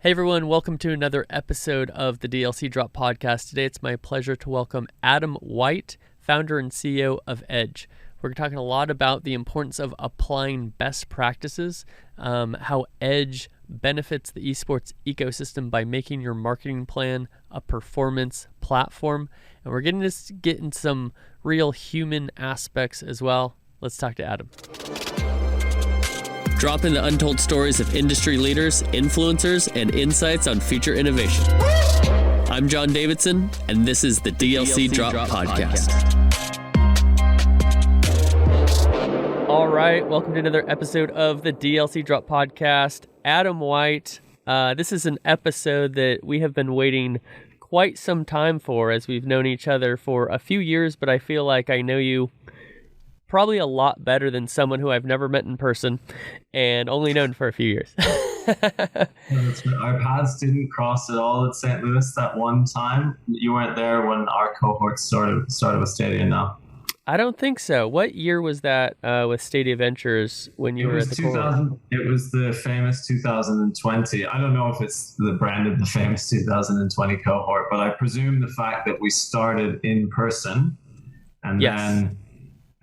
Hey everyone, welcome to another episode of the DLC Drop Podcast. Today it's my pleasure to welcome Adam Whyte, founder and CEO of Edge. We're talking a lot about the importance of applying best practices, how Edge benefits the esports ecosystem by making your marketing plan a performance platform. And we're getting to get in some real human aspects as well. Let's talk to Adam. Drop in the untold stories of industry leaders, influencers, and insights on future innovation. I'm John Davidson, and this is the DLC Drop Podcast. All right, welcome to another episode of the DLC Drop Podcast. Adam Whyte, this is an episode that we have been waiting quite some time for, as we've known each other for a few years, but I feel like I know you probably a lot better than someone who I've never met in person and only known for a few years. Our paths didn't cross at all at St. Louis that one time. You weren't there when our cohort started with Stadia now. I don't think so. What year was that with Stadia Ventures when you were at the cohort? It was the famous 2020. I don't know if it's the branded the famous 2020 cohort, but I presume the fact that we started in person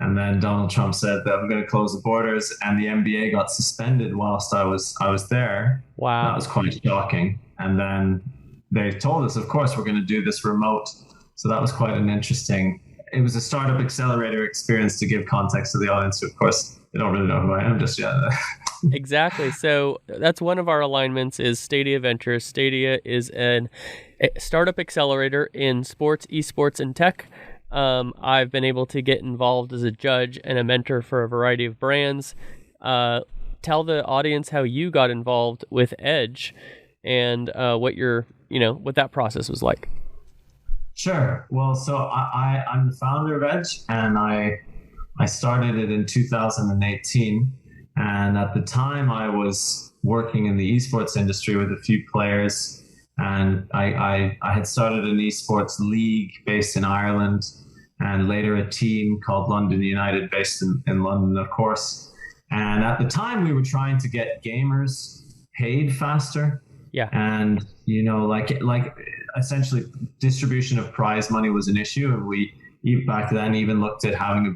and then Donald Trump said that I'm going to close the borders, and the NBA got suspended whilst I was there. Wow. That was quite shocking. And then they told us, of course, we're going to do this remote. So that was quite an interesting, it was a startup accelerator experience, to give context to the audience. Of course, they don't really know who I am just yet. Exactly. So that's one of our alignments is Stadia Ventures. Stadia is a startup accelerator in sports, esports, and tech. I've been able to get involved as a judge and a mentor for a variety of brands. Tell the audience how you got involved with Edge and what that process was like. Sure. Well, so I'm the founder of Edge, and I started it in 2018. And at the time, I was working in the esports industry with a few players, and I had started an esports league based in Ireland, and later a team called London United based in London, of course. And at the time, we were trying to get gamers paid faster. Yeah. And, like essentially distribution of prize money was an issue. And we back then even looked at having a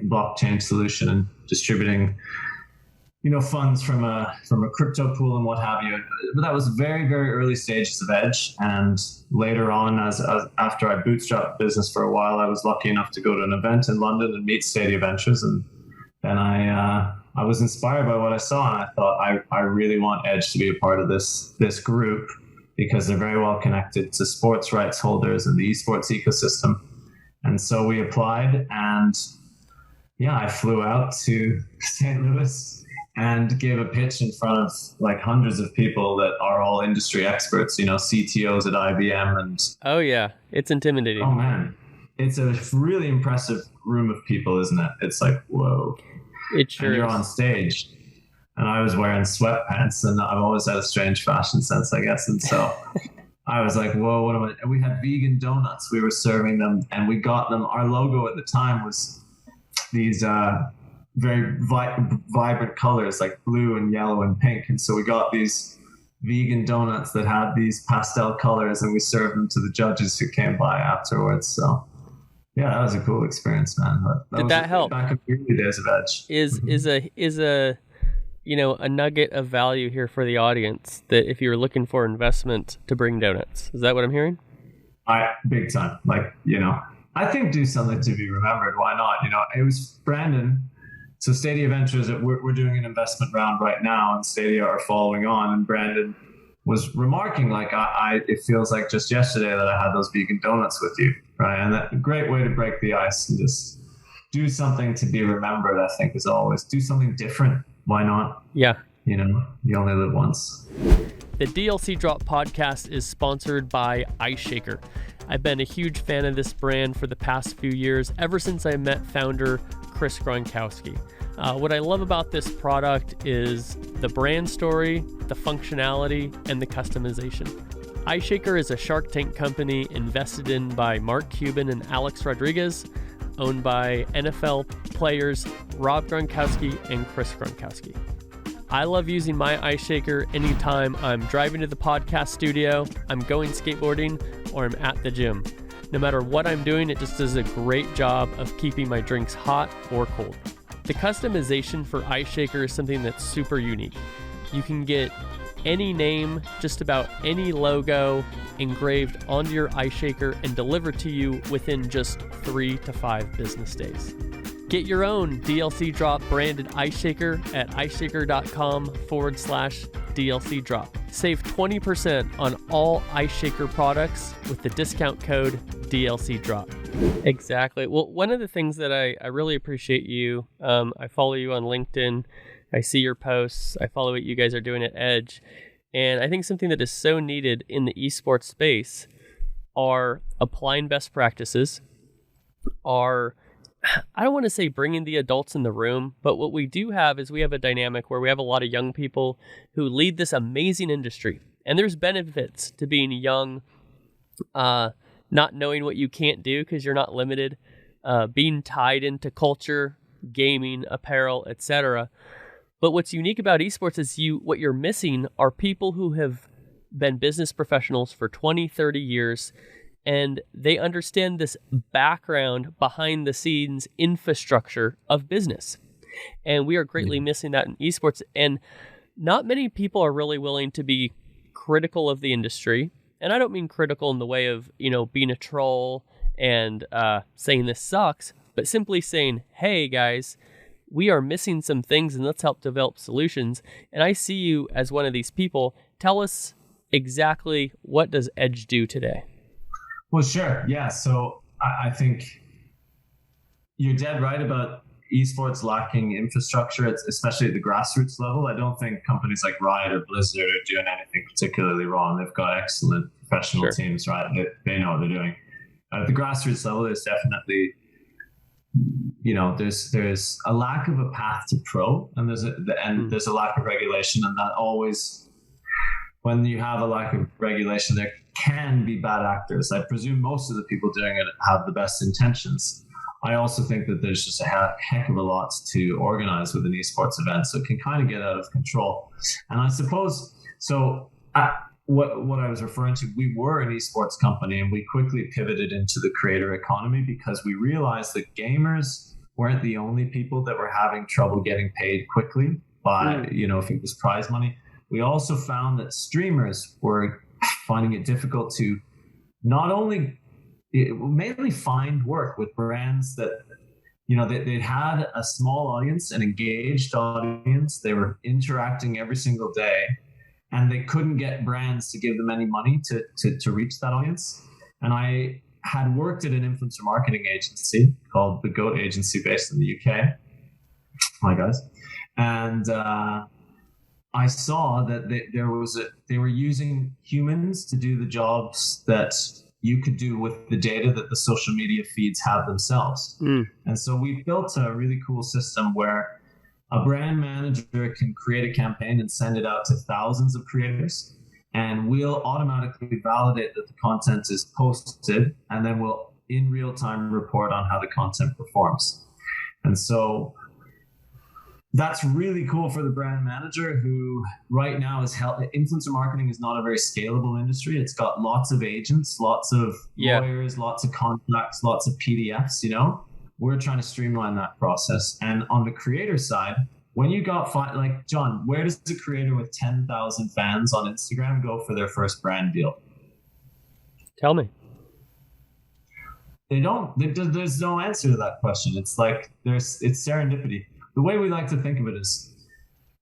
blockchain solution and distributing funds from a crypto pool and what have you. But that was very, very early stages of Edge. And later on, as after I bootstrapped the business for a while, I was lucky enough to go to an event in London and meet Stadia Ventures. And then I was inspired by what I saw, and I thought I really want Edge to be a part of this group, because they're very well connected to sports rights holders and the esports ecosystem. And so we applied, and I flew out to St. Louis and gave a pitch in front of like hundreds of people that are all industry experts, CTOs at IBM. And oh yeah, it's intimidating. Oh man, it's a really impressive room of people, isn't it? It's like, whoa. It sure and you're is. on stage, and I was wearing sweatpants, and I've always had a strange fashion sense, I guess. And so I was like, whoa, what am I? And we had vegan donuts. We were serving them, and we got them. Our logo at the time was these very vibrant colors like blue and yellow and pink. And so we got these vegan donuts that had these pastel colors, and we served them to the judges who came by afterwards. So yeah, that was a cool experience, man. Did that help? Back in the early days of Edge. Is a nugget of value here for the audience that if you're looking for investment to bring donuts, is that what I'm hearing? Big time. I think do something to be remembered. Why not? It was Brandon. So Stadia Ventures, we're doing an investment round right now, and Stadia are following on. And Brandon was remarking, it feels like just yesterday that I had those vegan donuts with you, right? And that a great way to break the ice and just do something to be remembered, I think, is always do something different. Why not? Yeah. You only live once. The DLC Drop podcast is sponsored by Ice Shaker. I've been a huge fan of this brand for the past few years, ever since I met founder Chris Gronkowski. What I love about this product is the brand story, the functionality, and the customization. Ice Shaker is a Shark Tank company invested in by Mark Cuban and Alex Rodriguez, owned by NFL players Rob Gronkowski and Chris Gronkowski. I love using my ice shaker anytime I'm driving to the podcast studio, I'm going skateboarding, or I'm at the gym. No matter what I'm doing, it just does a great job of keeping my drinks hot or cold. The customization for ice shaker is something that's super unique. You can get any name, just about any logo engraved onto your ice shaker and delivered to you within just 3 to 5 business days. Get your own DLC Drop branded ice shaker at iceshaker.com/DLC Drop. Save 20% on all ice shaker products with the discount code DLC Drop. Exactly. Well, one of the things that I really appreciate you, I follow you on LinkedIn. I see your posts. I follow what you guys are doing at Edge. And I think something that is so needed in the esports space are applying best practices, I don't want to say bringing the adults in the room, but what we do have is we have a dynamic where we have a lot of young people who lead this amazing industry. And there's benefits to being young, not knowing what you can't do because you're not limited, being tied into culture, gaming, apparel, etc. But what's unique about esports is what you're missing are people who have been business professionals for 20, 30 years, and they understand this background behind the scenes infrastructure of business. And we are greatly missing that in esports. And not many people are really willing to be critical of the industry. And I don't mean critical in the way of, being a troll and saying this sucks, but simply saying, hey guys, we are missing some things and let's help develop solutions. And I see you as one of these people. Tell us exactly, what does Edge do today? Well, sure. Yeah. So I think you're dead right about esports lacking infrastructure, especially at the grassroots level. I don't think companies like Riot or Blizzard are doing anything particularly wrong. They've got excellent professional teams, right? They know what they're doing. At the grassroots level, there's definitely, there's a lack of a path to pro, and there's a lack of regulation, and that always, when you have a lack of regulation, there can be bad actors. I presume most of the people doing it have the best intentions. I also think that there's just a heck of a lot to organize with an esports event, so it can kind of get out of control. And I suppose, what I was referring to, we were an esports company and we quickly pivoted into the creator economy because we realized that gamers weren't the only people that were having trouble getting paid quickly by, if it was prize money. We also found that streamers were finding it difficult to mainly find work with brands that, they'd had a small audience, an engaged audience. They were interacting every single day, and they couldn't get brands to give them any money to reach that audience. And I had worked at an influencer marketing agency called the GOAT Agency based in the UK. Hi, guys. And I saw that they were using humans to do the jobs that you could do with the data that the social media feeds have themselves. And so we built a really cool system where a brand manager can create a campaign and send it out to thousands of creators, and we'll automatically validate that the content is posted, and then we'll in real time report on how the content performs. And so that's really cool for the brand manager, who right now is influencer marketing is not a very scalable industry. It's got lots of agents, lots of lawyers, lots of contacts, lots of PDFs, We're trying to streamline that process. And on the creator side, when you got like John, where does a creator with 10,000 fans on Instagram go for their first brand deal? Tell me. They don't. There's no answer to that question. It's like it's serendipity. The way we like to think of it is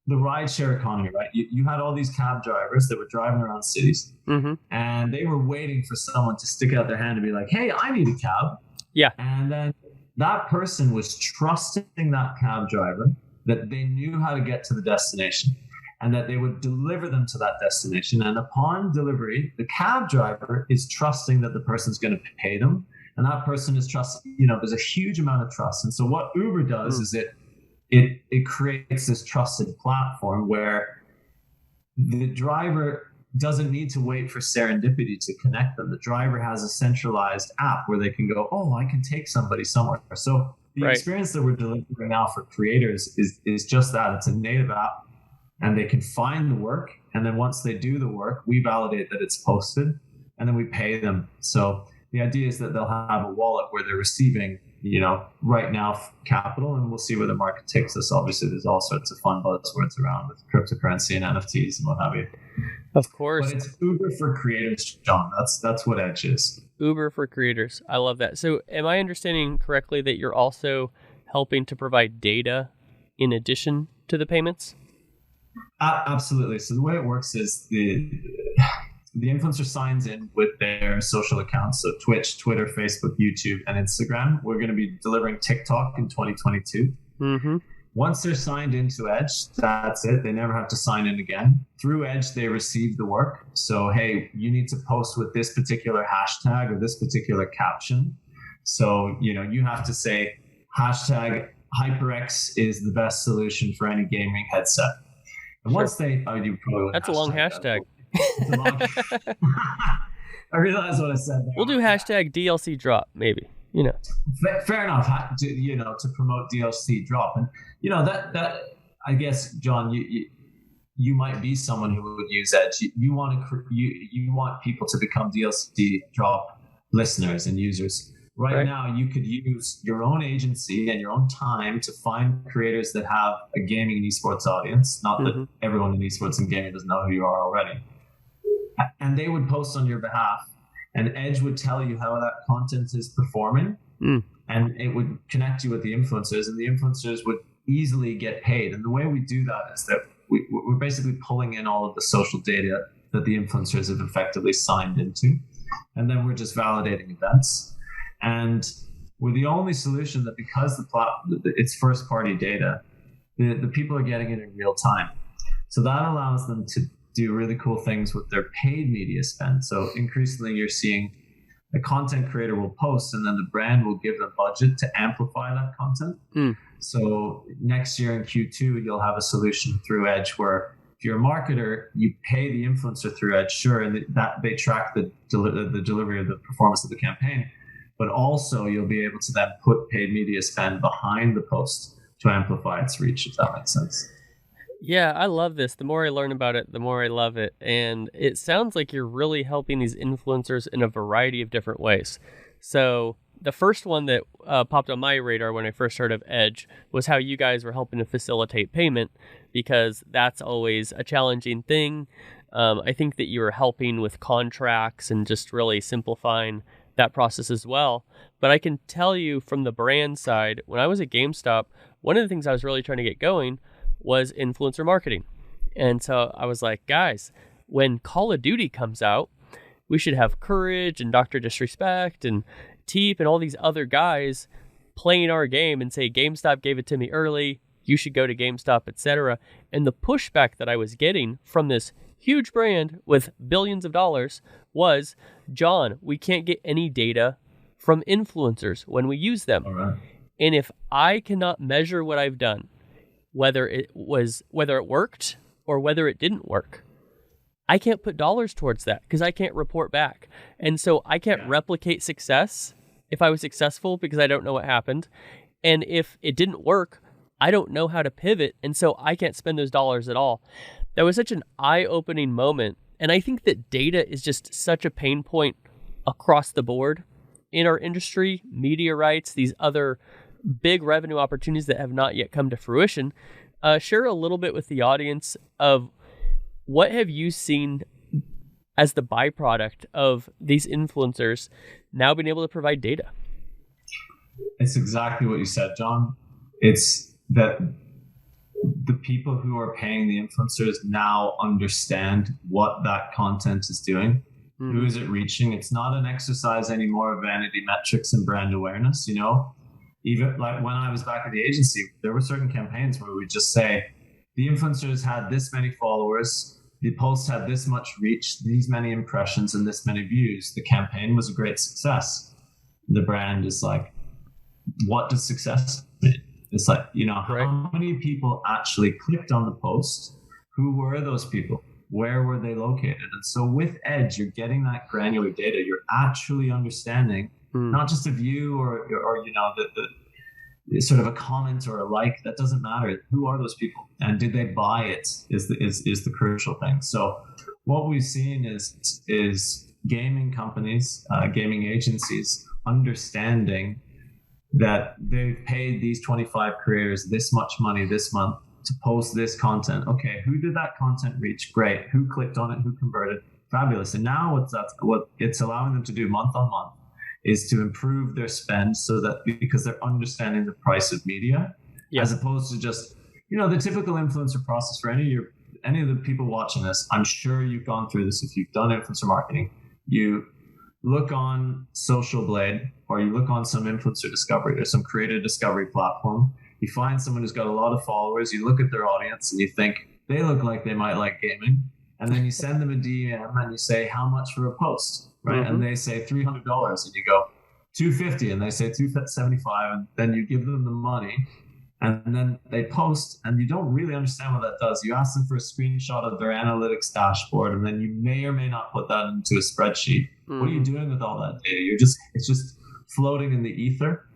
the rideshare economy, right? You had all these cab drivers that were driving around cities, and they were waiting for someone to stick out their hand and be like, "Hey, I need a cab." Yeah. And then that person was trusting that cab driver that they knew how to get to the destination and that they would deliver them to that destination. And upon delivery, the cab driver is trusting that the person's going to pay them. And that person is trusting, there's a huge amount of trust. And so what Uber does is it creates this trusted platform where the driver doesn't need to wait for serendipity to connect them. The driver has a centralized app where they can go, oh, I can take somebody somewhere. So the experience that we're delivering now for creators is just that. It's a native app and they can find the work. And then once they do the work, we validate that it's posted, and then we pay them. So the idea is that they'll have a wallet where they're receiving, right now capital, and we'll see where the market takes us. Obviously, there's all sorts of fun buzzwords around with cryptocurrency and NFTs and what have you. Of course. But it's Uber for creators, John. That's what Edge is. Uber for creators. I love that. So am I understanding correctly that you're also helping to provide data in addition to the payments? Absolutely. So the way it works is the influencer signs in with their social accounts. So Twitch, Twitter, Facebook, YouTube, and Instagram. We're going to be delivering TikTok in 2022. Mm-hmm. Once they're signed into Edge, that's it. They never have to sign in again. Through Edge, they receive the work. So, hey, you need to post with this particular hashtag or this particular caption. So, you have to say hashtag HyperX is the best solution for any gaming headset. And once you probably that's a long hashtag. I realize what I said there. We'll do hashtag DLC drop, maybe. Fair enough. To promote DLC drop, and that I guess, John, you might be someone who would use Edge. You want people to become DLC drop listeners and users. Right now, you could use your own agency and your own time to find creators that have a gaming and esports audience. Not that everyone in esports and gaming doesn't know who you are already. And they would post on your behalf, and Edge would tell you how that content is performing, and it would connect you with the influencers, and the influencers would easily get paid. And the way we do that is that we're basically pulling in all of the social data that the influencers have effectively signed into, and then we're just validating events. And we're the only solution that, because it's first party data, the people are getting it in real time. So that allows them to do really cool things with their paid media spend. So increasingly you're seeing a content creator will post, and then the brand will give them budget to amplify that content. So next year in Q2, you'll have a solution through Edge where if you're a marketer, you pay the influencer through Edge, sure, and that they track the delivery of the performance of the campaign. But also you'll be able to then put paid media spend behind the post to amplify its reach, if that makes sense. Yeah, I love this. The more I learn about it, the more I love it. And it sounds like you're really helping these influencers in a variety of different ways. So the first one that popped on my radar when I first heard of Edge was how you guys were helping to facilitate payment, because that's always a challenging thing. I think that you were helping with contracts and just really simplifying that process as well. But I can tell you from the brand side, when I was at GameStop, one of the things I was really trying to get going was influencer marketing. And so I was like, guys, when Call of Duty comes out, we should have Courage and Dr. Disrespect and Teep and all these other guys playing our game and say, GameStop gave it to me early, you should go to GameStop, etc. And the pushback that I was getting from this huge brand with billions of dollars was, John, we can't get any data from influencers when we use them. All right. And if I cannot measure what I've done, whether it worked or whether it didn't work, I can't put dollars towards that because I can't report back. And so I can't replicate success if I was successful because I don't know what happened. And if it didn't work, I don't know how to pivot. And so I can't spend those dollars at all. That was such an eye-opening moment. And I think that data is just such a pain point across the board in our industry, media rights, these other big revenue opportunities that have not yet come to fruition. Share a little bit with the audience of what have you seen as the byproduct of these influencers now being able to provide data? It's exactly what you said, John. It's that the people who are paying the influencers now understand what that content is doing. Who is it reaching? It's not an exercise anymore of vanity metrics and brand awareness, Even like when I was back at the agency, there were certain campaigns where we just say, the influencers had this many followers, the post had this much reach, these many impressions, and this many views. The campaign was a great success. The brand is like, what does success mean? It's like, how many people actually clicked on the post? Who were those people? Where were they located? And so with Edge, you're getting that granular data. You're actually understanding not just a view or sort of a comment or a like, that doesn't matter. Who are those people, and did they buy it? Is the crucial thing. So what we've seen is gaming companies, gaming agencies, understanding that they've paid these 25 creators this much money this month to post this content. Okay, who did that content reach? Great. Who clicked on it? Who converted? Fabulous. And now what it's allowing them to do month on month is to improve their spend, so that because they're understanding the price of media, as opposed to just, the typical influencer process for any of the people watching this. I'm sure you've gone through this if you've done influencer marketing. You look on Social Blade, or you look on some influencer discovery. There's some creator discovery platform. You find someone who's got a lot of followers. You look at their audience and you think they look like they might like gaming. And then you send them a DM and you say, how much for a post, right? Mm-hmm. And they say $300, and you go $250, and they say $275, and then you give them the money, and then they post, and you don't really understand what that does. You ask them for a screenshot of their analytics dashboard, and then you may or may not put that into a spreadsheet. Mm-hmm. What are you doing with all that data? It's just floating in the ether.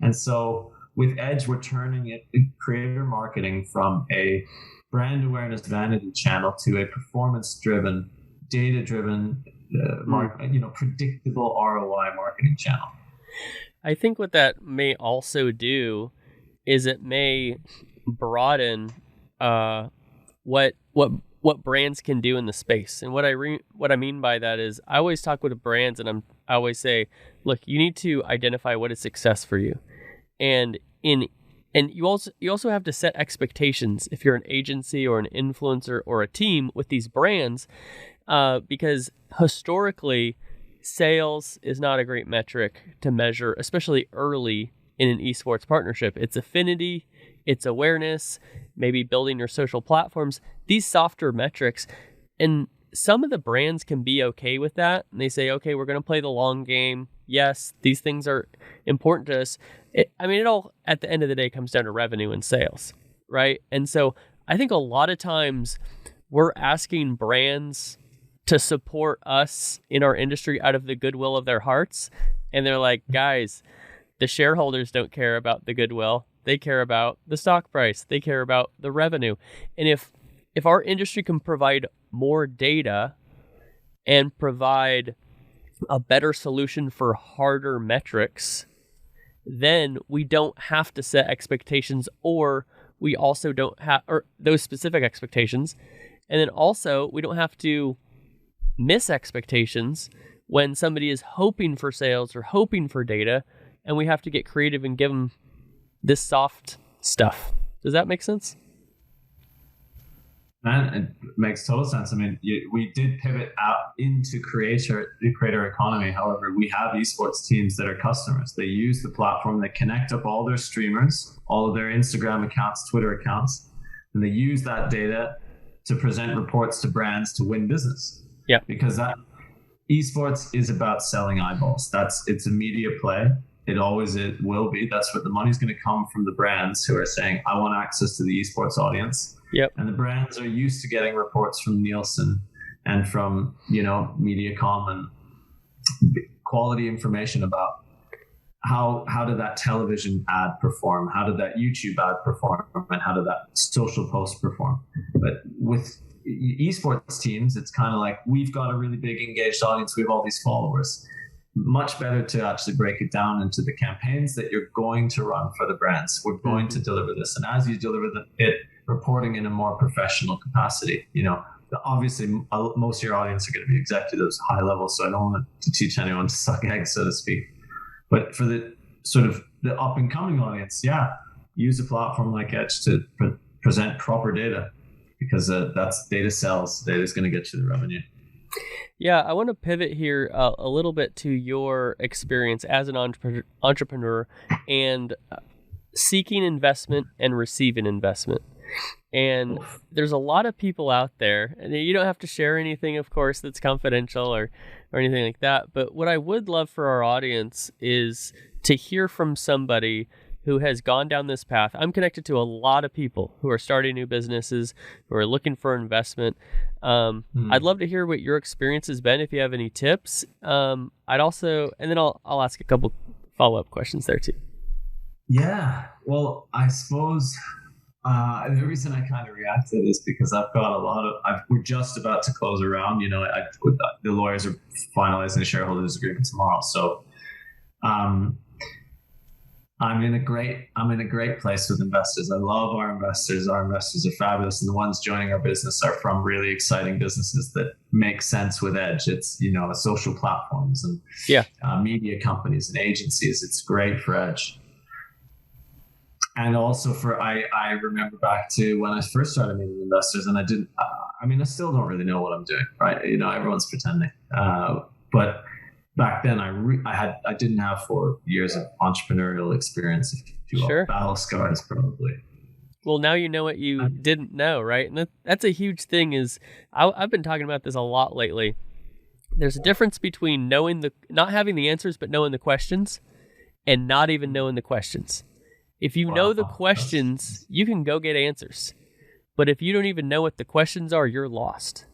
And so with Edge, we're turning it, creator marketing, from a brand awareness vanity channel to a performance-driven, data-driven, predictable ROI marketing channel. I think what that may also do is it may broaden what brands can do in the space. And what I mean by that is, I always talk with brands, and I always say, look, you need to identify what is success for you, and you also have to set expectations if you're an agency or an influencer or a team with these brands, because historically, sales is not a great metric to measure, especially early in an esports partnership. It's affinity, it's awareness, maybe building your social platforms, these softer metrics. And some of the brands can be okay with that. And they say, okay, we're going to play the long game. Yes, these things are important to us. It all, at the end of the day, comes down to revenue and sales, right? And so I think a lot of times we're asking brands to support us in our industry out of the goodwill of their hearts. And they're like, guys, the shareholders don't care about the goodwill. They care about the stock price. They care about the revenue. And if our industry can provide more data and provide a better solution for harder metrics, then we don't have to set expectations, or we also don't have, or those specific expectations. And then also we don't have to miss expectations when somebody is hoping for sales or hoping for data, and we have to get creative and give them this soft stuff. Does that make sense? Man, it makes total sense. I mean, we did pivot out into the creator economy. However, we have esports teams that are customers. They use the platform. They connect up all their streamers, all of their Instagram accounts, Twitter accounts, and they use that data to present reports to brands to win business. Yeah, because that esports is about selling eyeballs. It's a media play. It will be. That's what the money's going to come from, the brands who are saying, I want access to the esports audience. Yep. And the brands are used to getting reports from Nielsen and from, Mediacom and quality information about how did that television ad perform? How did that YouTube ad perform? And how did that social post perform? But with esports teams, it's kind of like, we've got a really big engaged audience. We have all these followers. Much better to actually break it down into the campaigns that you're going to run for the brands. We're going to deliver this. And as you deliver it, reporting in a more professional capacity, obviously most of your audience are going to be executives, high level. So I don't want to teach anyone to suck eggs, so to speak. But for the sort of the up and coming audience, use a platform like Edge to present proper data, because that's data sells. Data is going to get you the revenue. Yeah, I want to pivot here a little bit to your experience as an entrepreneur and seeking investment and receiving investment. And there's a lot of people out there, and you don't have to share anything, of course, that's confidential or anything like that. But what I would love for our audience is to hear from somebody who has gone down this path. I'm connected to a lot of people who are starting new businesses, who are looking for investment. I'd love to hear what your experience has been, if you have any tips. I'd also, and then I'll ask a couple follow-up questions there too. Yeah. Well, I suppose the reason I kind of reacted is because I've got a lot of. we're just about to close a round. The lawyers are finalizing the shareholders agreement tomorrow, so um, I'm in a great place with investors. I love our investors. Our investors are fabulous, and the ones joining our business are from really exciting businesses that make sense with Edge. It's social platforms and Yeah, media companies and agencies. It's great for Edge. And also I remember back to when I first started meeting investors, and I still don't really know what I'm doing, right? Everyone's pretending. But back then I didn't have 4 years of entrepreneurial experience, if you will. sure. Battle scars, probably. Well, now you know what you didn't know, right? And that's a huge thing. I've been talking about this a lot lately. There's a difference between not having the answers, but knowing the questions, and not even knowing the questions. If you know the questions, you can go get answers. But if you don't even know what the questions are, you're lost.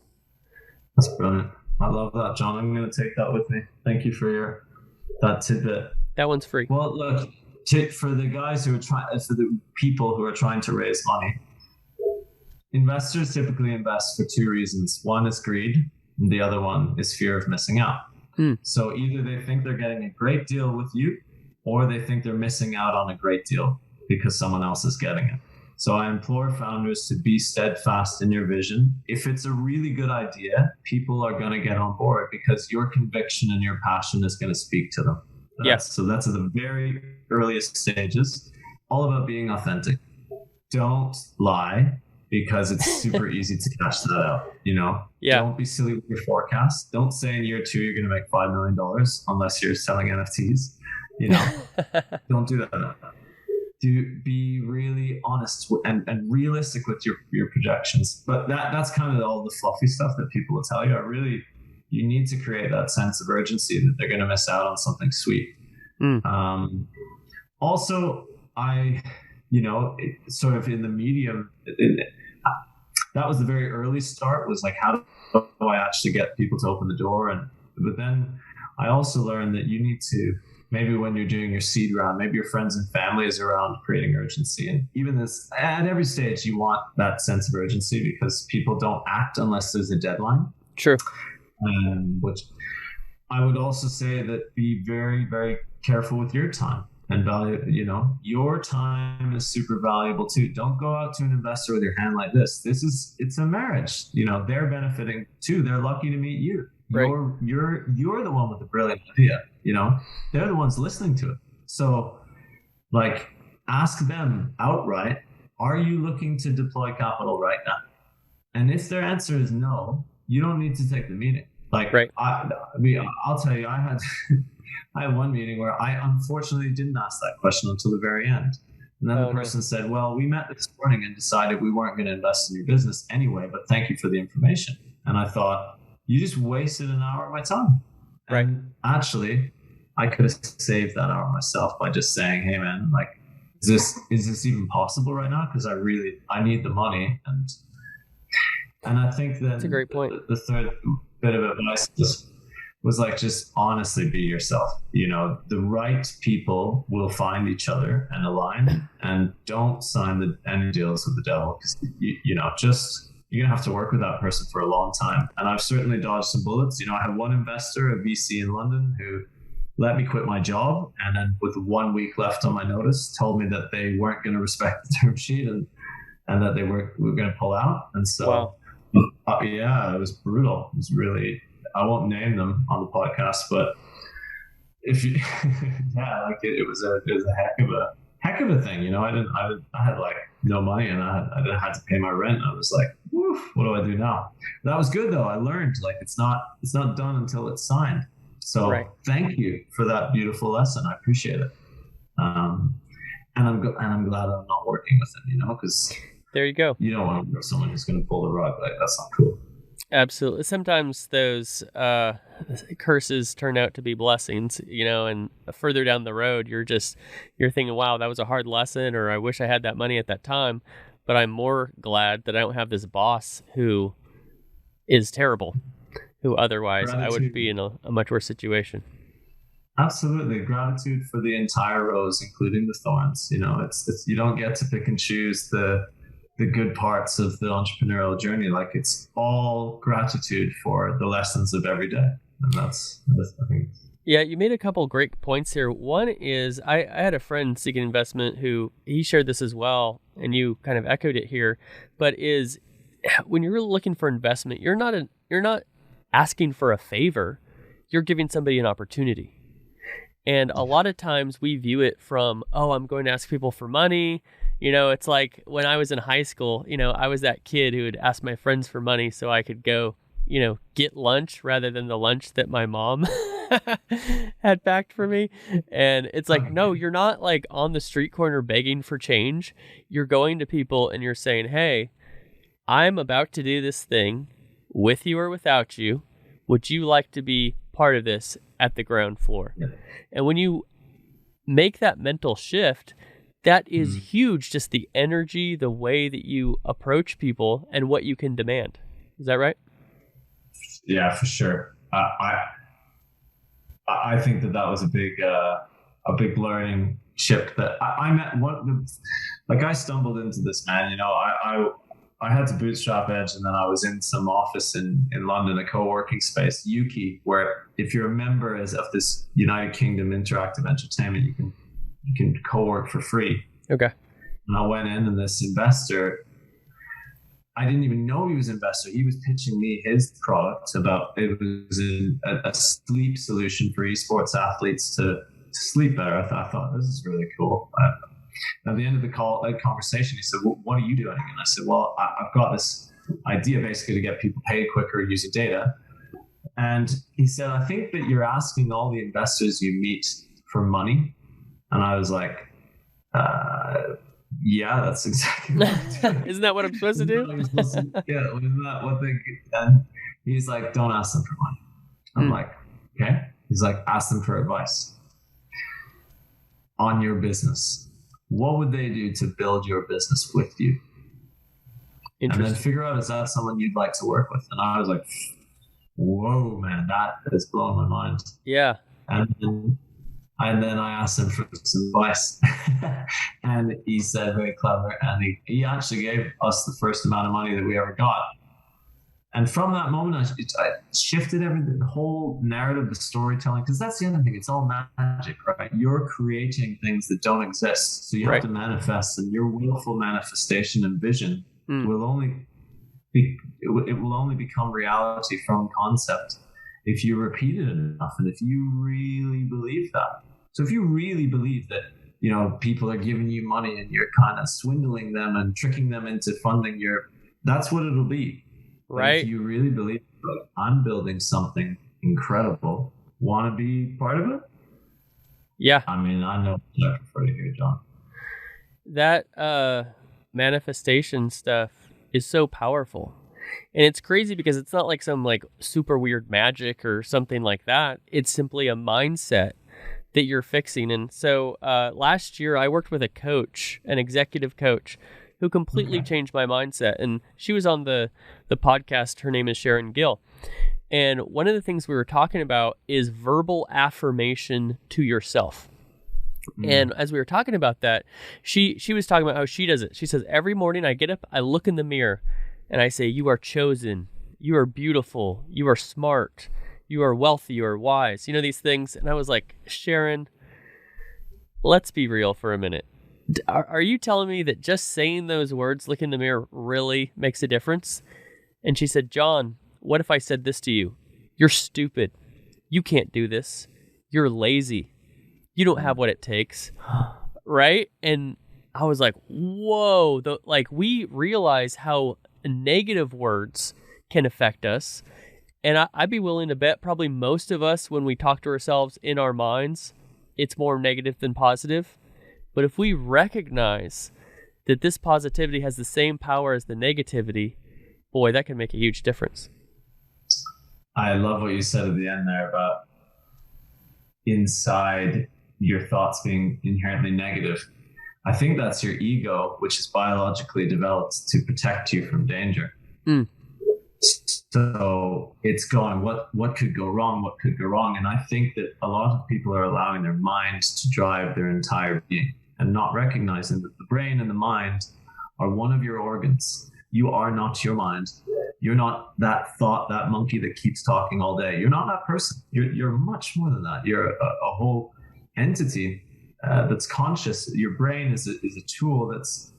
That's brilliant. I love that, John. I'm going to take that with me. Thank you for that tidbit. That one's free. Well, look, for the guys for the people who are trying to raise money, investors typically invest for 2 reasons. One is greed, and the other one is fear of missing out. So either they think they're getting a great deal with you, or they think they're missing out on a great deal because someone else is getting it. So I implore founders to be steadfast in your vision. If it's a really good idea, people are going to get on board because your conviction and your passion is going to speak to them. Yes. So that's at the very earliest stages. All about being authentic. Don't lie, because it's super easy to cash that out. Yeah. Don't be silly with your forecast. Don't say in year 2 you're going to make $5 million unless you're selling NFTs. Don't do that. Be really honest and realistic with your projections. But that's kind of all the fluffy stuff that people will tell you. You need to create that sense of urgency that they're going to miss out on something sweet. Also, sort of in the medium, that was the very early start, was like, how do I actually get people to open the door? But then I also learned that you need to, maybe when you're doing your seed round, maybe your friends and family is around, creating urgency. And even this, at every stage, you want that sense of urgency, because people don't act unless there's a deadline. Sure. Which I would also say that be very, very careful with your time and value. Your time is super valuable too. Don't go out to an investor with your hand like this. It's a marriage. They're benefiting too. They're lucky to meet you. Right. You're the one with the brilliant idea. They're the ones listening to it. So, ask them outright, are you looking to deploy capital right now? And if their answer is no, you don't need to take the meeting. Right. I'll tell you, I had one meeting where I unfortunately didn't ask that question until the very end. And then the person said, well, we met this morning and decided we weren't going to invest in your business anyway, but thank you for the information. And I thought, you just wasted an hour of my time. Right. And actually, I could have saved that hour myself by just saying, hey man, is this even possible right now? Because I need the money. And I think that that's a great point. The third bit of advice was just honestly be yourself. The right people will find each other and align, and don't sign any deals with the devil, because you're going to have to work with that person for a long time. And I've certainly dodged some bullets. I had one investor, a VC in London, who let me quit my job, and then with 1 week left on my notice, told me that they weren't going to respect the term sheet, and that we were going to pull out. And so, wow. Yeah, it was brutal. It was really, I won't name them on the podcast, but if you, yeah, it was a heck of a thing. I had no money, and I had to pay my rent. I was like, woof, what do I do now? That was good though. I learned it's not done until it's signed. So Thank you for that beautiful lesson. I appreciate it. And I'm glad I'm not working with him, because there you go. You don't want to work with someone who's going to pull the rug. That's not cool. Absolutely. Sometimes those curses turn out to be blessings, and further down the road, you're thinking, wow, that was a hard lesson, or I wish I had that money at that time. But I'm more glad that I don't have this boss who is terrible, who otherwise I would be in a much worse situation. Absolutely. Gratitude for the entire rose, including the thorns. It's you don't get to pick and choose the good parts of the entrepreneurial journey. Like, it's all gratitude for the lessons of every day. And that's I think. Yeah, you made a couple great points here. One is I had a friend seeking investment who he shared this as well, and you kind of echoed it here, but is when you're looking for investment, you're not asking for a favor. You're giving somebody an opportunity. And a lot of times we view it from, oh, I'm going to ask people for money. It's like when I was in high school, I was that kid who would ask my friends for money so I could go, get lunch rather than the lunch that my mom had packed for me. And it's like, no, you're not like on the street corner begging for change. You're going to people and you're saying, hey, I'm about to do this thing with you or without you. Would you like to be part of this at the ground floor? Yeah. And when you make that mental shift, that is huge. Just the energy, the way that you approach people and what you can demand. Is that right? Yeah, for sure. I think that was a big learning shift that I met. I stumbled into this, man. I had to bootstrap Edge, and then I was in some office in London, a co-working space, Yuki, where if you're a member of this United Kingdom interactive entertainment, you can co-work for free. Okay. And I went in, and this investor, I didn't even know he was an investor. He was pitching me his product it was a sleep solution for esports athletes to sleep better. I thought this is really cool. At the end of the conversation, he said, what are you doing? And I said, well, I've got this idea basically to get people paid quicker using data. And he said, I think that you're asking all the investors you meet for money. And I was like, yeah, that's exactly what I'm doing. Isn't that what I'm supposed to do? Yeah, isn't that what they... And he's like, don't ask them for money. I'm like, okay. He's like, ask them for advice on your business. What would they do to build your business with you? And then figure out, is that someone you'd like to work with? And I was like, whoa, man, that has blown my mind. Yeah. And then I asked him for some advice. And he said, very clever. And he actually gave us the first amount of money that we ever got. And from that moment, I shifted everything, the whole narrative, the storytelling, because that's the other thing. It's all magic, right? You're creating things that don't exist. So you have to manifest, and your willful manifestation and vision will only become reality from concept if you repeat it enough, and if you really believe that. So if you really believe that, people are giving you money and you're kind of swindling them and tricking them into funding that's what it'll be. Right. If you really believe, like, I'm building something incredible, want to be part of it? Yeah. I mean, I know what I prefer to hear, John. That manifestation stuff is so powerful. And it's crazy because it's not like some like super weird magic or something like that. It's simply a mindset that you're fixing. And so last year I worked with an executive coach, who completely changed my mindset. And she was on the podcast. Her name is Sharon Gill. And one of the things we were talking about is verbal affirmation to yourself. And as we were talking about that, she was talking about how she does it. She says, every morning I get up, I look in the mirror, and I say, you are chosen, you are beautiful, you are smart, you are wealthy, you are wise, these things. And I was like, Sharon, let's be real for a minute. Are you telling me that just saying those words, look in the mirror, really makes a difference? And she said, John, what if I said this to you? You're stupid. You can't do this. You're lazy. You don't have what it takes. Right? And I was like, whoa. We realize how negative words can affect us. And I'd be willing to bet probably most of us, when we talk to ourselves in our minds, it's more negative than positive. But if we recognize that this positivity has the same power as the negativity, boy, that can make a huge difference. I love what you said at the end there about inside your thoughts being inherently negative. I think that's your ego, which is biologically developed to protect you from danger. So it's going, what could go wrong? What could go wrong? And I think that a lot of people are allowing their minds to drive their entire being and not recognizing that the brain and the mind are one of your organs. You are not your mind. You're not that thought, that monkey that keeps talking all day. You're not that person. You're much more than that. You're a whole entity that's conscious. Your brain is a tool that's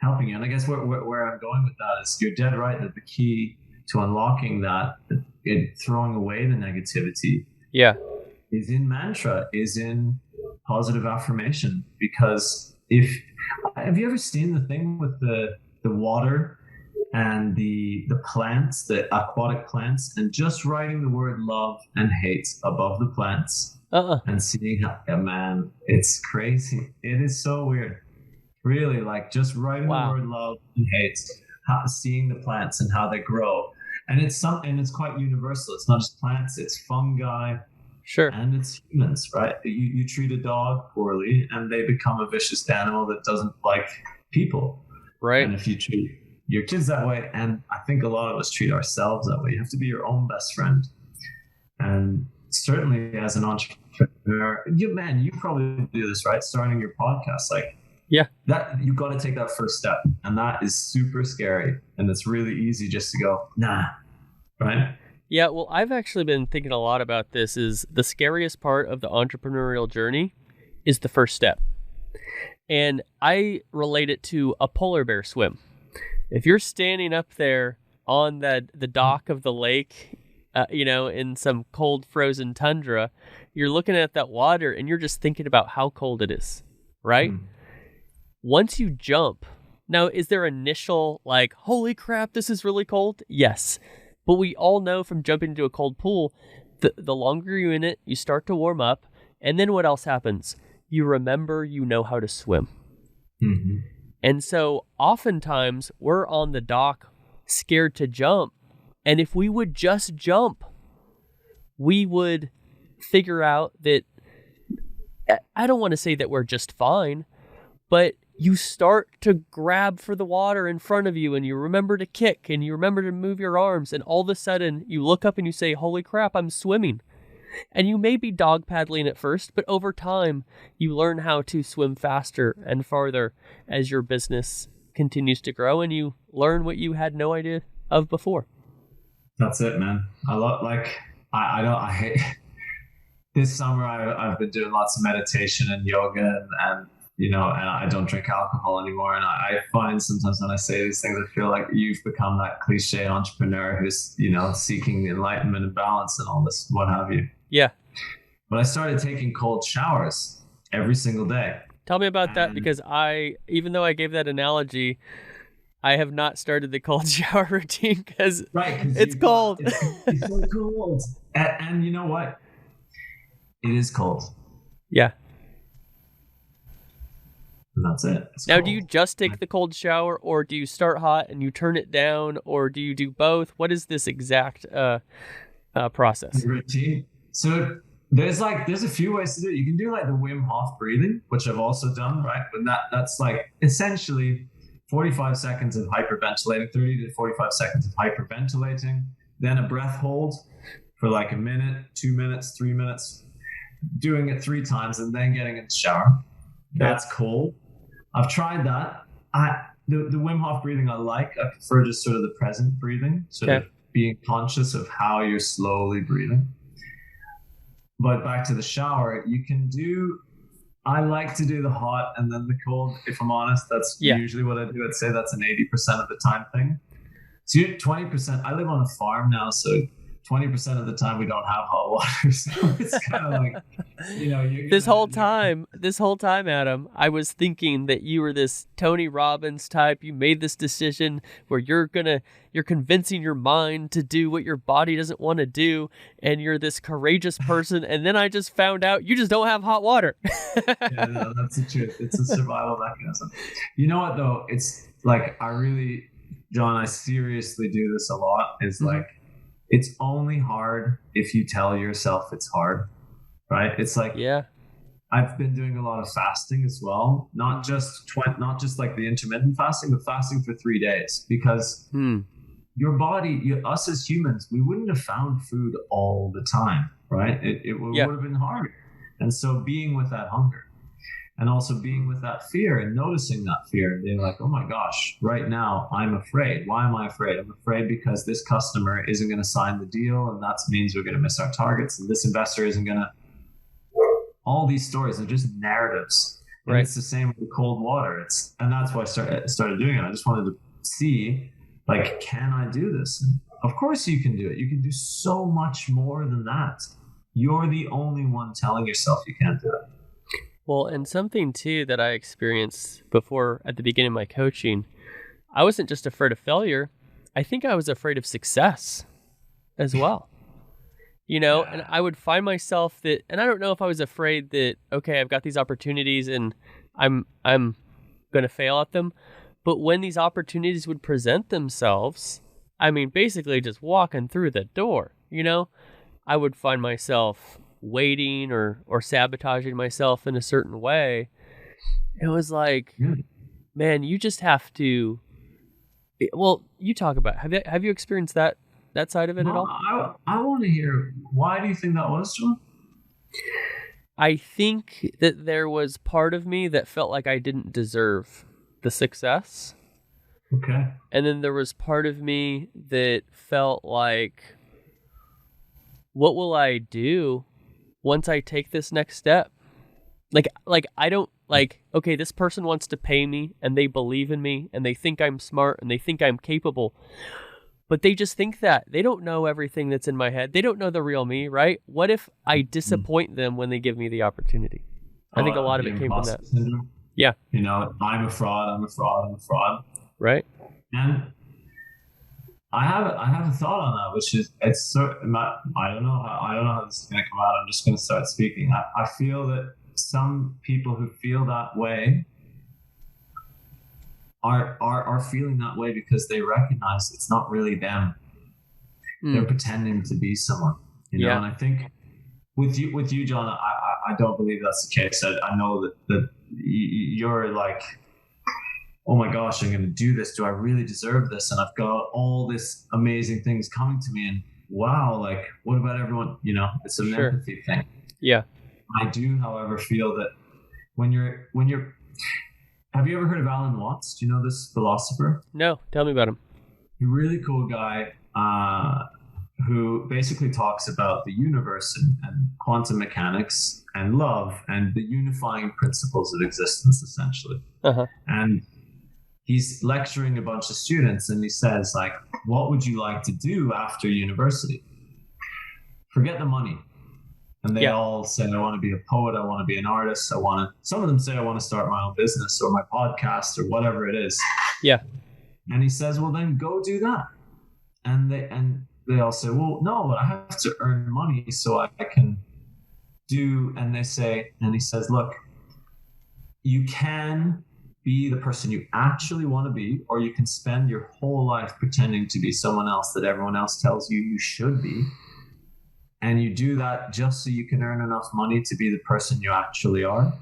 helping you. And I guess where I'm going with that is you're dead right that the key to unlocking that, throwing away the negativity, is in mantra, is in positive affirmation. Because have you ever seen the thing with the water and the plants, the aquatic plants, and just writing the word love and hate above the plants and seeing how, man, it's crazy. It is so weird. Really, like just writing the word love and hate, seeing the plants and how they grow. And it's quite universal. It's not just plants, it's fungi. Sure. And it's humans, right? You treat a dog poorly and they become a vicious animal that doesn't like people. Right. And if you treat your kids that way, and I think a lot of us treat ourselves that way, you have to be your own best friend. And certainly as an entrepreneur, you probably do this, right? Starting your podcast, like, that you got to take that first step, and that is super scary, and it's really easy just to go, nah, right? Yeah, well, I've actually been thinking a lot about this. Is the scariest part of the entrepreneurial journey is the first step, and I relate it to a polar bear swim. If you're standing up there on the dock of the lake, in some cold frozen tundra, you're looking at that water and you're just thinking about how cold it is, right? Once you jump, now, is there initial like, holy crap, this is really cold? Yes. But we all know from jumping into a cold pool, the longer you're in it, you start to warm up. And then what else happens? You remember you know how to swim. Mm-hmm. And so oftentimes we're on the dock scared to jump. And if we would just jump, we would figure out that, I don't want to say that we're just fine, but you start to grab for the water in front of you and you remember to kick and you remember to move your arms. And all of a sudden you look up and you say, holy crap, I'm swimming. And you may be dog paddling at first, but over time you learn how to swim faster and farther as your business continues to grow and you learn what you had no idea of before. That's it, man. I hate this summer. I've been doing lots of meditation and yoga and and I don't drink alcohol anymore. And I find sometimes when I say these things, I feel like you've become that cliche entrepreneur who's, seeking enlightenment and balance and all this, what have you. Yeah. But I started taking cold showers every single day. Tell me about that, because even though I gave that analogy, I have not started the cold shower routine because it's cold. It's so cold. And you know what? It is cold. Yeah. And that's it. It's now, cold. Do you just take the cold shower, or do you start hot and you turn it down, or do you do both? What is this exact process? Routine. So there's a few ways to do it. You can do like the Wim Hof breathing, which I've also done, right? But that's like essentially 45 seconds of hyperventilating, 30 to 45 seconds of hyperventilating, then a breath hold for like a minute, 2 minutes, 3 minutes, doing it 3 times, and then getting in the shower. That's cold. I've tried that. The Wim Hof breathing I prefer just sort of the present breathing, sort of being conscious of how you're slowly breathing. But back to the shower, I like to do the hot and then the cold. If I'm honest, that's usually what I do. I'd say that's an 80% of the time thing. So 20%, I live on a farm now, so 20% of the time we don't have hot water. So it's kind of like, this whole time, Adam, I was thinking that you were this Tony Robbins type. You made this decision where you're convincing your mind to do what your body doesn't want to do. And you're this courageous person. And then I just found out you just don't have hot water. Yeah, no, that's the truth. It's a survival mechanism. You know what though? It's like, John, I seriously do this a lot. It's like, it's only hard if you tell yourself it's hard, right? It's like, I've been doing a lot of fasting as well, not just like the intermittent fasting, but fasting for 3 days, because your body, us as humans, we wouldn't have found food all the time, right? It would Yeah. have been hard. And so being with that hunger and also being with that fear and noticing that fear and being like, oh my gosh, right now I'm afraid. Why am I afraid? I'm afraid because this customer isn't going to sign the deal, and that means we're going to miss our targets, and this investor isn't going to. All these stories are just narratives. And Right. it's the same with the cold water. And that's why I started doing it. I just wanted to see, like, can I do this? And of course you can do it. You can do so much more than that. You're the only one telling yourself you can't do it. Well, and something too that I experienced before at the beginning of my coaching, I wasn't just afraid of failure. I think I was afraid of success as well. And I would find myself that, and I don't know if I was afraid that, okay, I've got these opportunities and I'm going to fail at them. But when these opportunities would present themselves, I mean, basically just walking through the door, I would find myself waiting or sabotaging myself in a certain way. It was like, man, you just have to, well, you talk about, have you experienced that side of it at all? I want to hear, why do you think that was, John? I think that there was part of me that felt like I didn't deserve the success. Okay. And then there was part of me that felt like, what will I do once I take this next step? Like I don't, like, okay, this person wants to pay me and they believe in me and they think I'm smart and they think I'm capable. But they just think that. They don't know everything that's in my head. They don't know the real me, right? What if I disappoint them when they give me the opportunity? I think a lot of it came from that. Syndrome. Yeah. I'm a fraud. Right. And I have a thought on that, which is, I don't know how this is going to come out. I'm just going to start speaking. I feel that some people who feel that way are feeling that way because they recognize it's not really them. They're pretending to be someone, And I think with you, John, I don't believe that's the case. I know that you're like, oh my gosh, I'm going to do this. Do I really deserve this? And I've got all this amazing things coming to me, and wow, like, what about everyone? It's an empathy thing. Yeah. I do, however, feel that when you're have you ever heard of Alan Watts? Do you know this philosopher? No, tell me about him. A really cool guy who basically talks about the universe and quantum mechanics and love and the unifying principles of existence, essentially. Uh-huh. And he's lecturing a bunch of students, and he says, like, what would you like to do after university? Forget the money. And they all say, I want to be a poet. I want to be an artist. Some of them say, I want to start my own business or my podcast or whatever it is. Yeah. And he says, well, then go do that. And they all say, well, no, but I have to earn money so I can do. And he says, look, you can be the person you actually want to be, or you can spend your whole life pretending to be someone else that everyone else tells you should be. And you do that just so you can earn enough money to be the person you actually are.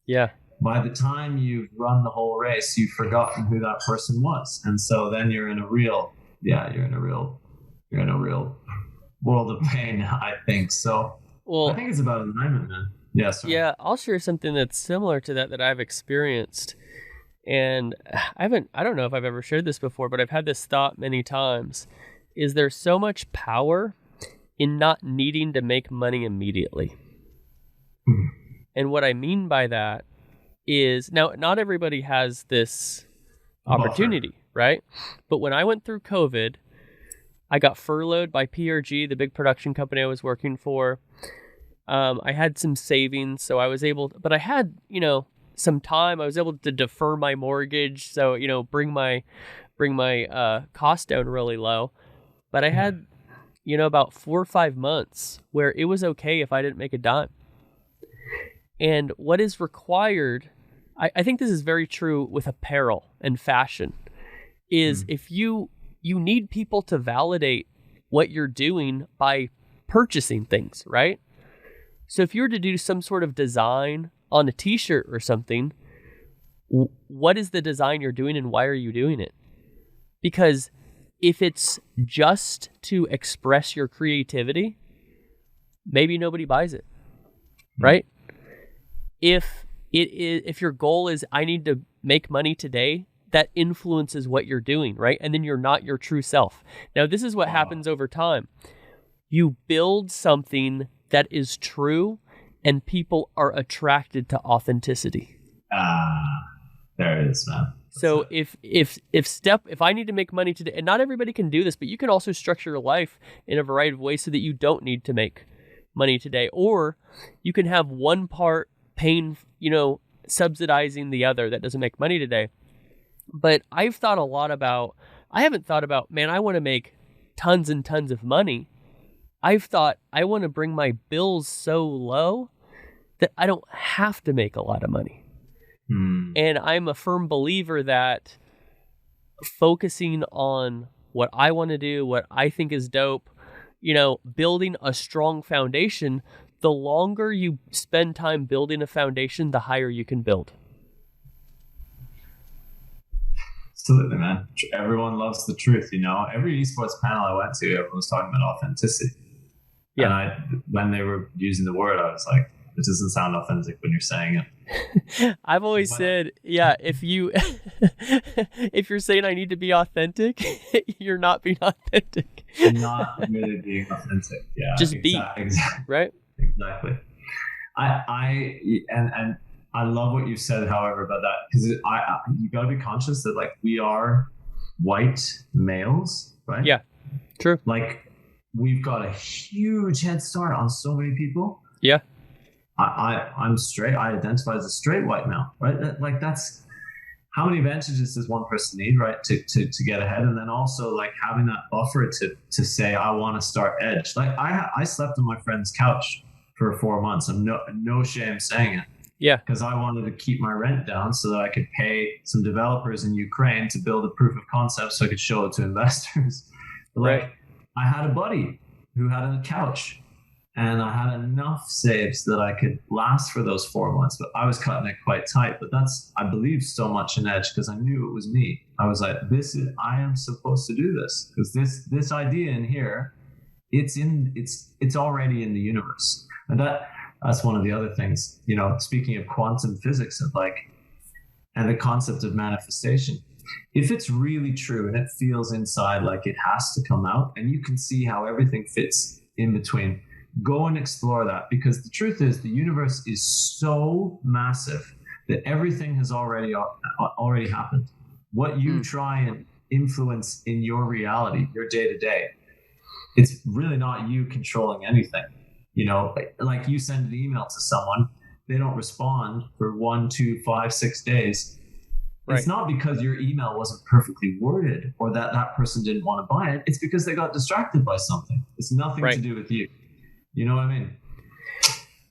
Yeah. By the time you've run the whole race, you've forgotten who that person was. And so then you're in a real world of pain, I think. So I think it's about alignment, man. Yeah. Sorry. Yeah. I'll share something that's similar to that I've experienced. And I don't know if I've ever shared this before, but I've had this thought many times. Is there so much power in not needing to make money immediately? And what I mean by that is, now, not everybody has this opportunity, right? But when I went through COVID, I got furloughed by PRG, the big production company I was working for. I had some savings, so I was able to, but I had, some time. I was able to defer my mortgage, so, bring my cost down really low. But I had about 4 or 5 months where it was okay if I didn't make a dime. And what is required, I think this is very true with apparel and fashion, is if you need people to validate what you're doing by purchasing things, right? So if you were to do some sort of design on a t-shirt or something, what is the design you're doing and why are you doing it? Because if it's just to express your creativity, maybe nobody buys it, right? If your goal is, I need to make money today, that influences what you're doing, right? And then you're not your true self. Now, this is what happens over time. You build something that is true, and people are attracted to authenticity. There it is, man. So if I need to make money today, and not everybody can do this, but you can also structure your life in a variety of ways so that you don't need to make money today, or you can have one part paying, subsidizing the other that doesn't make money today. But I haven't thought about, man, I want to make tons and tons of money. I've thought I want to bring my bills so low that I don't have to make a lot of money. And I'm a firm believer that focusing on what I want to do, what I think is dope, building a strong foundation, the longer you spend time building a foundation, the higher you can build. Absolutely, man. Everyone loves the truth, Every esports panel I went to, everyone was talking about authenticity. Yeah. And when they were using the word, I was like, it doesn't sound authentic when you're saying it. I've always said, if you're saying I need to be authentic, you're not being authentic. You're not really being authentic. Yeah. Just be. Exactly. Right? Exactly. I love what you said, however, about that, because you got to be conscious that we are white males, right? Yeah, true. We've got a huge head start on so many people. Yeah. I'm straight. I identify as a straight white male, right? That's how many advantages does one person need, right, to get ahead, and then also having that buffer to say I want to start Edge. I slept on my friend's couch for 4 months. I'm no shame saying it. Yeah. Because I wanted to keep my rent down so that I could pay some developers in Ukraine to build a proof of concept so I could show it to investors. Right. I had a buddy who had a couch, and I had enough saves that I could last for those 4 months, but I was cutting it quite tight. But I believed so much in Edge because I knew it was me. I was like, I am supposed to do this because this idea in here, it's already in the universe. And that's one of the other things, speaking of quantum physics and the concept of manifestation. If it's really true and it feels inside like it has to come out, and you can see how everything fits in between, go and explore that, because the truth is the universe is so massive that everything has already happened. What you try and influence in your reality, your day-to-day, it's really not you controlling anything. Like you send an email to someone, they don't respond for 1, 2, 5, 6 days. Right. It's not because your email wasn't perfectly worded or that person didn't want to buy it. It's because they got distracted by something. It's nothing to do with you. You know what I mean?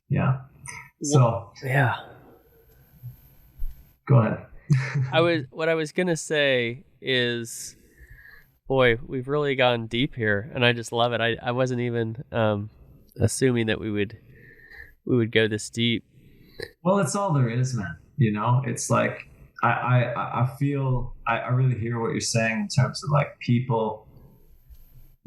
Yeah. So yeah. Go ahead. What I was gonna say is, boy, we've really gone deep here, and I just love it. I wasn't even assuming that we would go this deep. Well, it's all there is, man. It's like I feel I really hear what you're saying in terms of people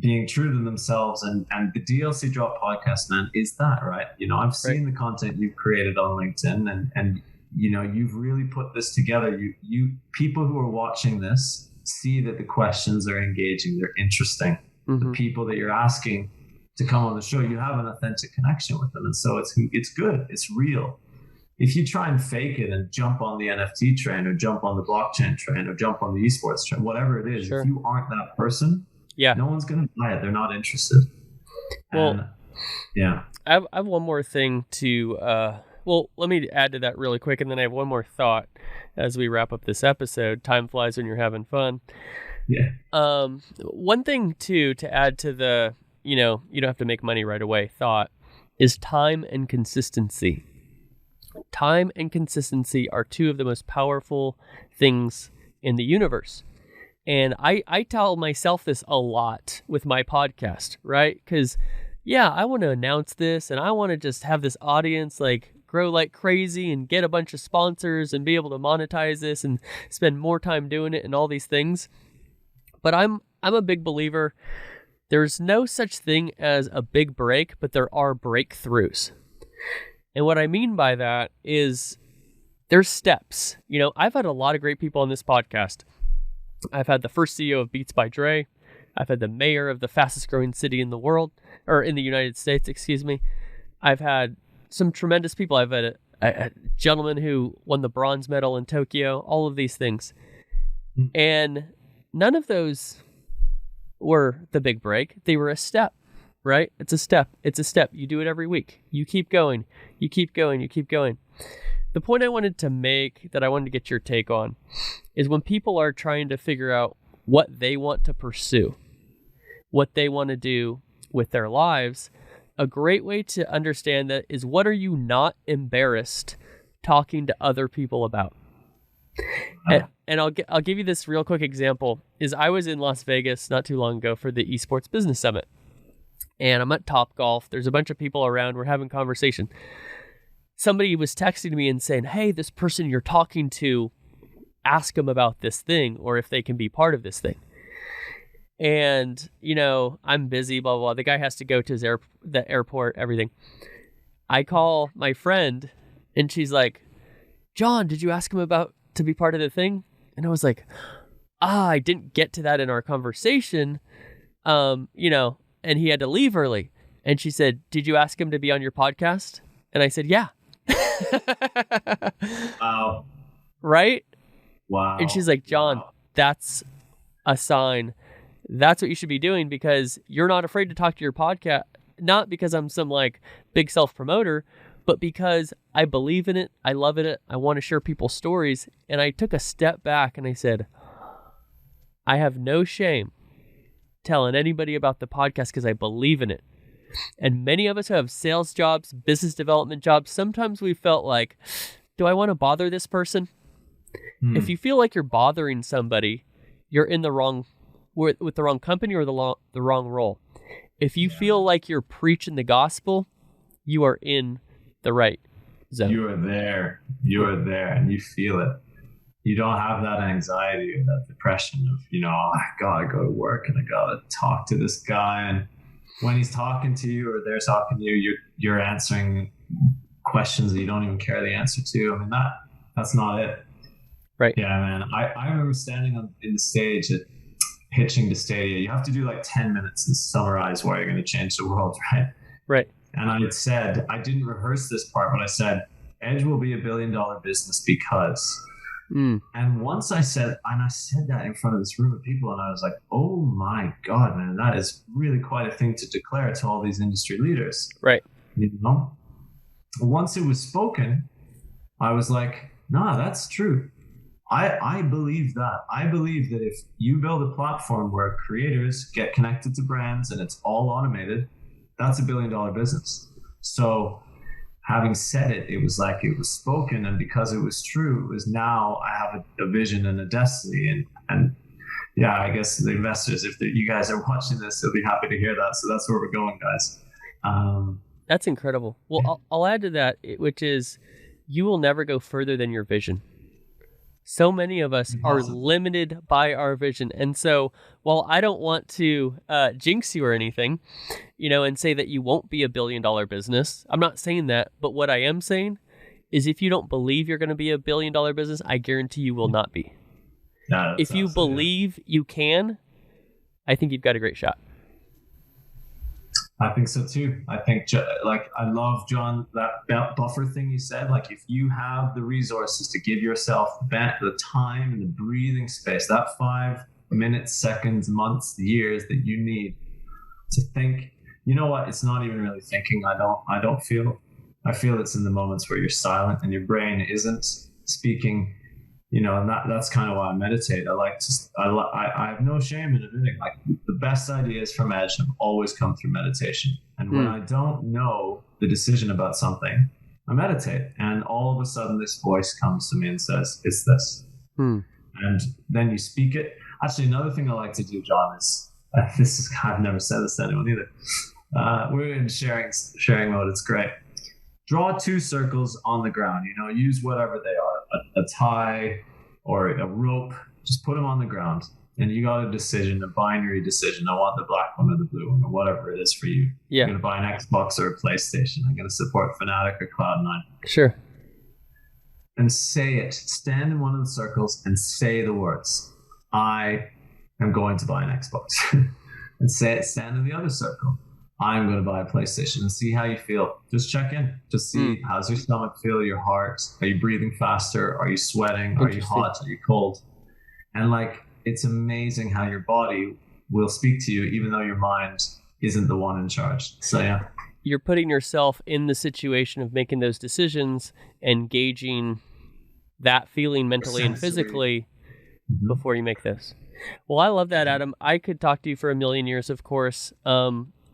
being true to themselves, and the DLC Drop podcast, man, is that, right? I've seen the content you've created on LinkedIn, and you've really put this together. You people who are watching this see that the questions are engaging, they're interesting. The people that you're asking to come on the show, you have an authentic connection with them, and so it's good, it's real. If you try and fake it and jump on the NFT train or jump on the blockchain train or jump on the esports train, whatever it is, If you aren't that person, no one's going to buy it. They're not interested. Well, I have one more thing to, let me add to that really quick, and then I have one more thought as we wrap up this episode. Time flies when you're having fun. Yeah. One thing, too, to add to the, you don't have to make money right away thought, is time and consistency. Time and consistency are two of the most powerful things in the universe. And I tell myself this a lot with my podcast, right? Because, I want to announce this, and I want to just have this audience grow like crazy and get a bunch of sponsors and be able to monetize this and spend more time doing it and all these things. But I'm a big believer. There's no such thing as a big break, but there are breakthroughs. And what I mean by that is there's steps. I've had a lot of great people on this podcast. I've had the first CEO of Beats by Dre. I've had the mayor of the fastest growing city in the world, or in the United States, excuse me. I've had some tremendous people. I've had a gentleman who won the bronze medal in Tokyo, all of these things. And none of those were the big break. They were a step, right? It's a step. You do it every week. You keep going. You keep going. The point I wanted to make, that I wanted to get your take on, is when people are trying to figure out what they want to pursue, what they want to do with their lives, a great way to understand that is, what are you not embarrassed talking to other people about? And I'll give you this real quick example. Is I was in Las Vegas not too long ago for the Esports Business Summit, and I'm at Topgolf. There's a bunch of people around. We're having conversation. Somebody was texting me and saying, "Hey, this person you're talking to, ask them about this thing, or if they can be part of this thing." And I'm busy, blah blah blah. The guy has to go to the airport, everything. I call my friend, and she's like, "John, did you ask him about to be part of the thing?" And I was like, I didn't get to that in our conversation, and he had to leave early. And she said, "Did you ask him to be on your podcast?" And I said, "Yeah." Wow. Right? Wow. And she's like, "John, that's a sign. That's what you should be doing, because you're not afraid to talk to your podcast." Not because I'm some big self-promoter, but because I believe in it, I love it, I want to share people's stories. And I took a step back and I said, I have no shame telling anybody about the podcast because I believe in it. And many of us who have sales jobs, business development jobs, sometimes we felt like, do I want to bother this person? If you feel like you're bothering somebody, you're in the wrong, with the wrong company or the wrong role. If you feel like you're preaching the gospel, you are in the right zone. You are there, and you feel it. You don't have that anxiety or that depression of, I gotta go to work and I gotta talk to this guy. And when he's talking to you or they're talking to you, you're answering questions that you don't even care the answer to. I mean, that's not it. Right. Yeah, man. I remember standing in the stage at pitching to Stadia. You have to do 10 minutes and summarize why you're going to change the world, right? Right. And I had said, I didn't rehearse this part, but I said, Edge will be $1 billion business because. And once I said that in front of this room of people, and I was like, oh my God, man, that is really quite a thing to declare to all these industry leaders. Right. Once it was spoken, I was like, nah, that's true. I believe that. I believe that if you build a platform where creators get connected to brands and it's all automated, that's $1 billion business. So having said it, it was like it was spoken, and because it was true, it was now I have a vision and a destiny. And yeah, I guess the investors, if you guys are watching this, they'll be happy to hear that. So that's where we're going, guys. That's incredible. Well, I'll add to that, which is you will never go further than your vision. So many of us are limited by our vision. And so while I don't want to jinx you or anything, and say that you won't be $1 billion business, I'm not saying that. But what I am saying is if you don't believe you're going to be $1 billion business, I guarantee you will not be. No, if you believe you can, I think you've got a great shot. I think so too. I think I love, John, that buffer thing you said. If you have the resources to give yourself the time and the breathing space, that 5 minutes, seconds, months, years that you need to think, you know what? It's not even really thinking. I don't feel. I feel it's in the moments where you're silent and your brain isn't speaking. And that's kind of why I meditate. I have no shame in admitting, the best ideas from Edge have always come through meditation. And when I don't know the decision about something, I meditate, and all of a sudden this voice comes to me and says, it's this. And then you speak it. Actually, another thing I like to do, John, is I've never said this to anyone either. We're in sharing mode. It's great. Draw 2 circles on the ground, use whatever they are, a tie or a rope, just put them on the ground. and you got a decision, a binary decision. I want the black one or the blue one or whatever it is for you. Yeah. I'm going to buy an Xbox or a PlayStation. I'm going to support Fnatic or Cloud9. Sure. And say it. Stand in one of the circles and say the words. I am going to buy an Xbox. And say it. Stand in the other circle. I'm going to buy a PlayStation, and see how you feel. Just check in. Just see how's your stomach feel, your heart. Are you breathing faster? Are you sweating? Are you hot? Are you cold? And like, it's amazing how your body will speak to you, even though your mind isn't the one in charge. So yeah. You're putting yourself in the situation of making those decisions and gauging that feeling mentally and physically before you make this. Well, I love that, Adam. I could talk to you for a million years, of course.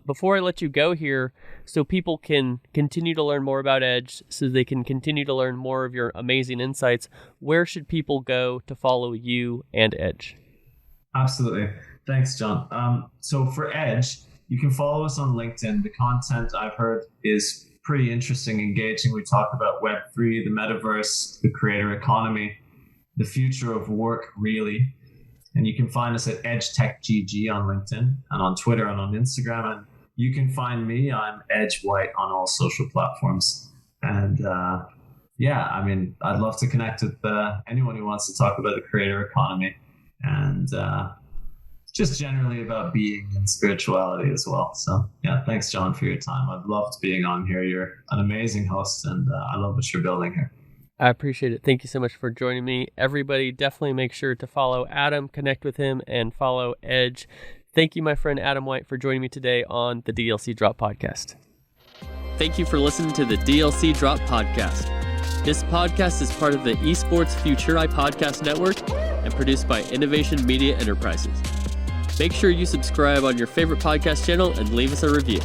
Before I let you go here, so people can continue to learn more about Edge, so they can continue to learn more of your amazing insights, where should people go to follow you and Edge? Absolutely. Thanks, John. So for Edge, you can follow us on LinkedIn. The content I've heard is pretty interesting, engaging. We talk about Web3, the metaverse, the creator economy, the future of work, really. And you can find us at Edge Tech GG on LinkedIn and on Twitter and on Instagram. And you can find me. I'm Edge Whyte on all social platforms. And I'd love to connect with anyone who wants to talk about the creator economy and just generally about being and spirituality as well. So yeah, thanks, John, for your time. I've loved being on here. You're an amazing host, and I love what you're building here. I appreciate it. Thank you so much for joining me. Everybody, definitely make sure to follow Adam, connect with him, and follow Edge. Thank you, my friend Adam Whyte, for joining me today on the DLC Drop Podcast. Thank you for listening to the DLC Drop Podcast. This podcast is part of the Esports Futuri Podcast Network and produced by Innovation Media Enterprises. Make sure you subscribe on your favorite podcast channel and leave us a review.